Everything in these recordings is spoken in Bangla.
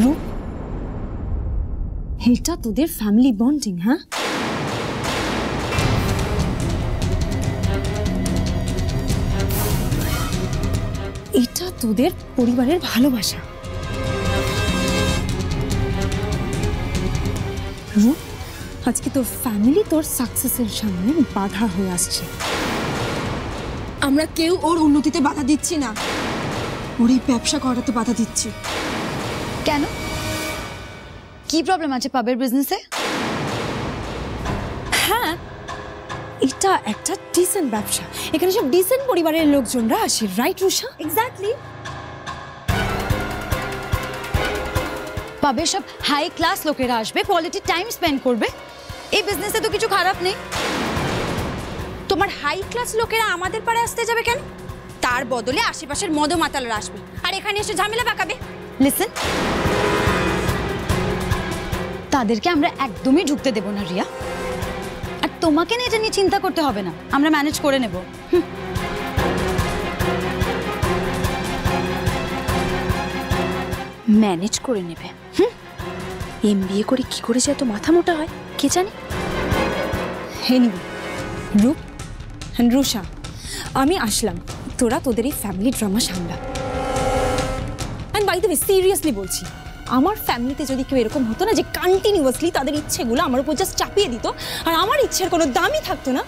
রূপ, এটা তোদের ফ্যামিলি বন্ডিং? হ্যাঁ, এটা তোদের পরিবারের ভালোবাসা? রূপ, আজকে তোর ফ্যামিলি তোর সাকসেসের সামনে বাধা হয়ে আসছে। আমরা কেউ ওর উন্নতিতে বাধা দিচ্ছি না, ওর এই ব্যবসা করাতে বাধা দিচ্ছি। কেন, কি প্রবলেম আছে পাবের বিজনেসে? হ্যাঁ, এটা একটা ডিসেন্ট ব্যবসা, এখানে সব ডিসেন্ট পরিবারের লোকজনরা আসে, রাইট রুষা? এক্স্যাক্টলি। পাবের সব হাই ক্লাস লোকেরা আসবে, কোয়ালিটি টাইম স্পেন্ড করবে। এই বিজনেসে তো কিছু খারাপ নেই। তোমার হাই ক্লাস লোকেরা আমাদের পাড়ে আসতে যাবে কেন? তার বদলে আশেপাশের মদ মাতালরা আসবে আর এখানে এসে ঝামেলা পাকাবে। লিসেন, তাদেরকে আমরা একদমই ঢুকতে দেব না রিয়া। আর তোমাকে না এটা নিয়ে চিন্তা করতে হবে না, আমরা ম্যানেজ করে নেব। ম্যানেজ করে নেবে? এমবিএ করে কি করে যে এত মাথা মোটা হয় কে জানে। এনিওয়ে রূপ এন্ড রুষা, আমি আসলাম, তোরা তোদের এই ফ্যামিলি ড্রামা সামলা। And by the way, seriously বলছি, আমার ফ্যামিলিতে যদি কেউ এরকম হতো না যে কন্টিনিউয়াসলি তাদের ইচ্ছেগুলো আমার উপর জাস্ট চাপিয়ে দিত আর আমার ইচ্ছের কোনো দামই থাকতো না,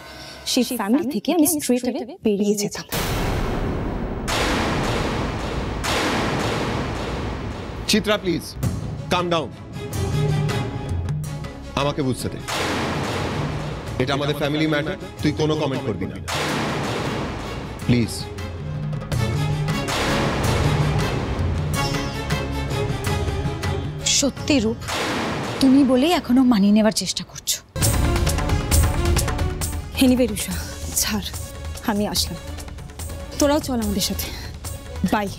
সেই ফ্যামিলি থেকে আমি স্ট্রেট অ্যাওয়ে বেরিয়ে যেতাম। চিত্রা প্লিজ কাম ডাউন, আমাকে বুঝতে দে, এটা আমাদের ফ্যামিলি ম্যাটার, তুই কোনো কমেন্ট করবি না প্লিজ। সত্যি রূপ, তুমি বলেই এখনো মানিয়ে নেওয়ার চেষ্টা করছো। এনিওয়ে রুষা, ছাড়, আমি আসলাম, তোরাও চল আমাদের সাথে, বাই।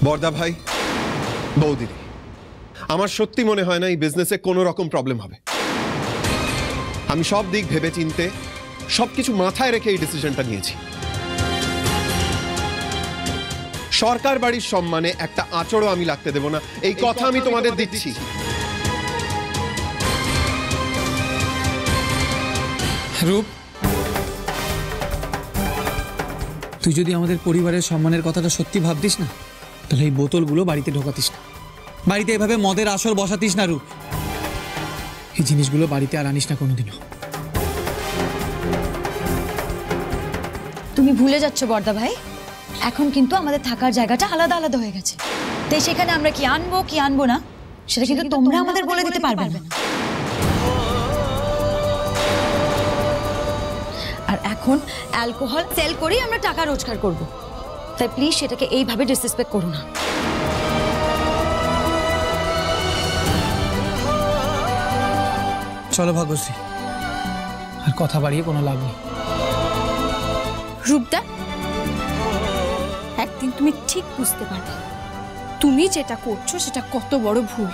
বর্দা ভাই, বৌদিদি, আমার সত্যি মনে হয় না এই বিজনেসে কোনো রকম প্রবলেম হবে। আমি সব দিক ভেবে চিনতে সবকিছু মাথায় রেখে এই ডিসিশনটা নিয়েছি। সরকার বাড়ির সম্মানে একটা আঁচড়ও আমি লাগতে দেব না, এই কথা আমি তোমাদের দিচ্ছি। রূপ, তুই যদি আমাদের পরিবারের সম্মানের কথাটা সত্যি ভাবতিস না, তাহলে এই বোতলগুলো বাড়িতে ঢোকাতিস না, বাড়িতে এভাবে মদের আসর বসাতিস না। রূপ, এই জিনিসগুলো বাড়িতে আর আনিস না কোনোদিনও। তুমি ভুলে যাচ্ছ বর্দা ভাই, এখন কিন্তু আমাদের থাকার জায়গাটা আলাদা আলাদা হয়ে গেছে, তাই সেখানে আমরা কি আনবো কি আনবো না সেটা কিন্তু তোমরা আমাদের বলে দিতে পারবে না। আর এখন অ্যালকোহল সেল করেই আমরা টাকা রোজগার করব, তাই প্লিজ সেটাকে এইভাবে ডিসরেসপেক্ট করো না। চলো ভাগ্যশ্রী, আর কথা বাড়িয়ে কোনো লাভ নেই। রূপদা, একদিন তুমি ঠিক বুঝতে পারবে তুমি যেটা করছো সেটা কত বড় ভুল।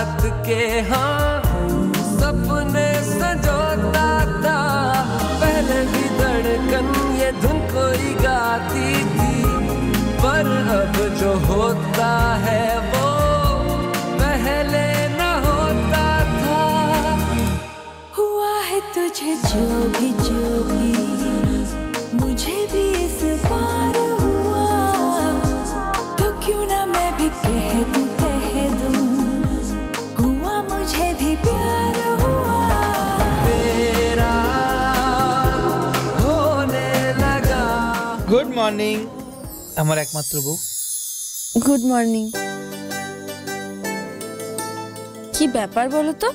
चाहत के हाँ सपने सजोता था, पहले भी धड़कन ये धुन कोई गाती थी, पर अब जो होता है वो पहले न होता था। हुआ है तुझे जो भी मुझे भी इस बार हुआ, तो क्यों ना मैं भी कह दूं हुआ मुझे भी प्यार हुआ। तेरा होने लगा। গুড মর্নিং আমার একমাত্র বউ। Good morning. কি ব্যাপার বলো তো,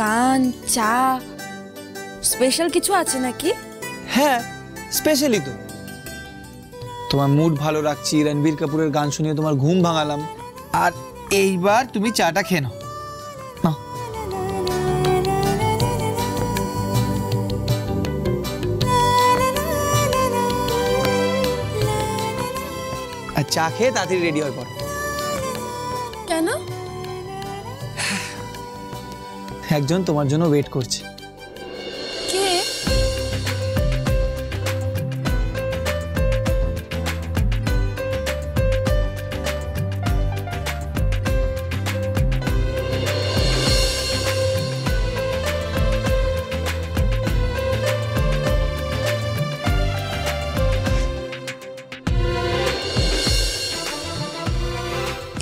গান চা স্পেশাল কিছু আছে নাকি? হ্যাঁ স্পেশালি তো, তোমার মুড ভালো রাখছি, রণবীর কাপুরের গান শুনিয়ে তোমার ঘুম ভাঙালাম, আর এইবার তুমি চাটা খেয়ে নাও। নাও। আর চা খেয়ে তাড়াতাড়ি রেডি হয়ে পড়ো। কেন? একজন তোমার জন্য ওয়েট করছে। কে?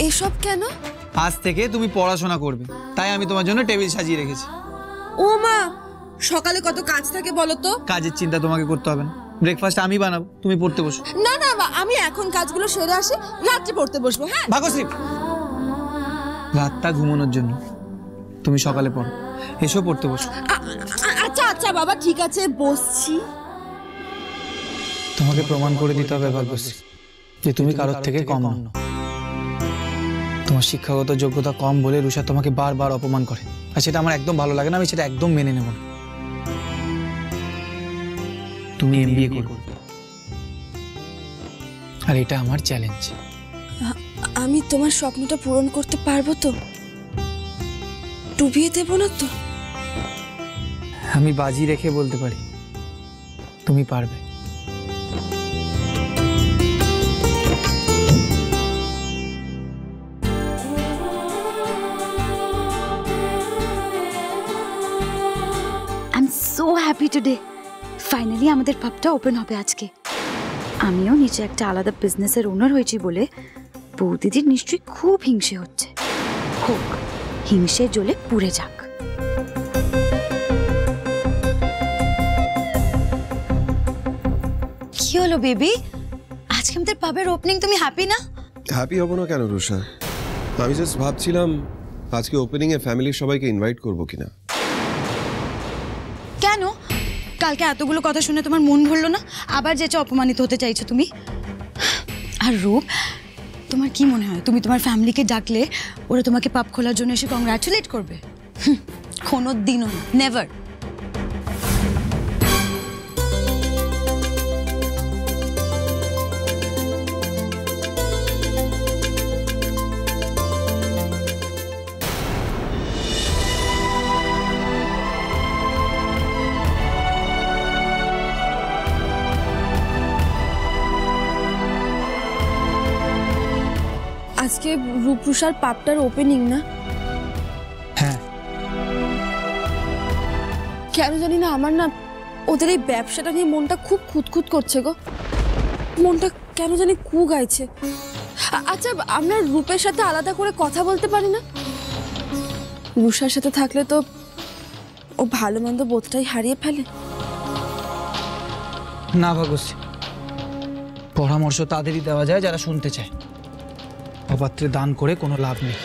এসব কেন? আজ থেকে তুমি পড়াশোনা করবে, তাই আমি তোমার জন্য টেবিল সাজিয়ে রেখেছি। ও মা, সকালে কত কাজ থাকে বলো তো? কাজের চিন্তা তোমাকে করতে হবে না, ব্রেকফাস্ট আমি বানাবো, তুমি পড়তে বসো। না না মা, আমি এখন কাজগুলো সেরে আসি, রাত্রে পড়তে বসবো। হ্যাঁ ভাগশ্রী, রাতটা ঘুমানোর জন্য, তুমি সকালে পড়ো, এসো পড়তে বসো। আচ্ছা আচ্ছা বাবা, ঠিক আছে বসছি। তোমাকে প্রমাণ করে দিতে হবে ভাগশ্রী যে তুমি কারোর থেকে কম নও। তোমার শিক্ষাগত যোগ্যতা কম বলে রুষা তোমাকে বারবার অপমান করে, আর সেটা আমার একদম ভালো লাগে না, আমি সেটা একদম মেনে নেব না। তুমি এমবিএ করো, আর এটা আমার চ্যালেঞ্জ। আমি তোমার স্বপ্নটা পূরণ করতে পারবো তো? ডুবিয়ে দেবো না তো? আমি বাজি রেখে বলতে পারি তুমি পারবে। সো হ্যাপি টুডে, ফাইনালি আমাদের পাবটা ওপেন হবে আজকে। আমিও নিচে একটা আলাদা বিজনেসের ওনার হয়েছি বলে বৌদিদির নিশ্চয়ই খুব হিংসে হচ্ছে। হোক, হিংসে জ্বলে পুড়ে যাক। কি হলো বেবি, আজকে আমাদের পাবের ওপেনিং, তুমি হ্যাপি না? হ্যাপি হব না কেন রুষা, আমি জাস্ট ভাবছিলাম আজকে ওপেনিং এ ফ্যামিলির সবাইকে ইনভাইট করব কিনা। কেন? কালকে এতগুলো কথা শুনে তোমার মন ভরলো না? আবার যেটা অপমানিত হতে চাইছো তুমি? আর রূপ, তোমার কি মনে হয় তুমি তোমার ফ্যামিলিকে ডাকলে ওরা তোমাকে পাব খোলার জন্য এসে কংগ্রাচুলেট করবে? কোনো দিনও না, নেভার। আজকে রূপরুষার পাপটার ওপেনিং না? হ্যাঁ। কেন জানি না, আমার না ওদের এই ব্যবসাটা নিয়ে মনটা খুব খুঁতখুত করছে গো। মনটা কেন জানি কু গাইছে। আচ্ছা, আমরা রূপের সাথে আলাদা করে কথা বলতে পারি না? রুষার সাথে থাকলে তো ও ভালো মন্দ বোধটাই হারিয়ে ফেলে। না ভাগশ্রী, পরামর্শ তাদেরই দেওয়া যায় যারা শুনতে চায়, অপাত্রে দান করে কোনো লাভ নেই।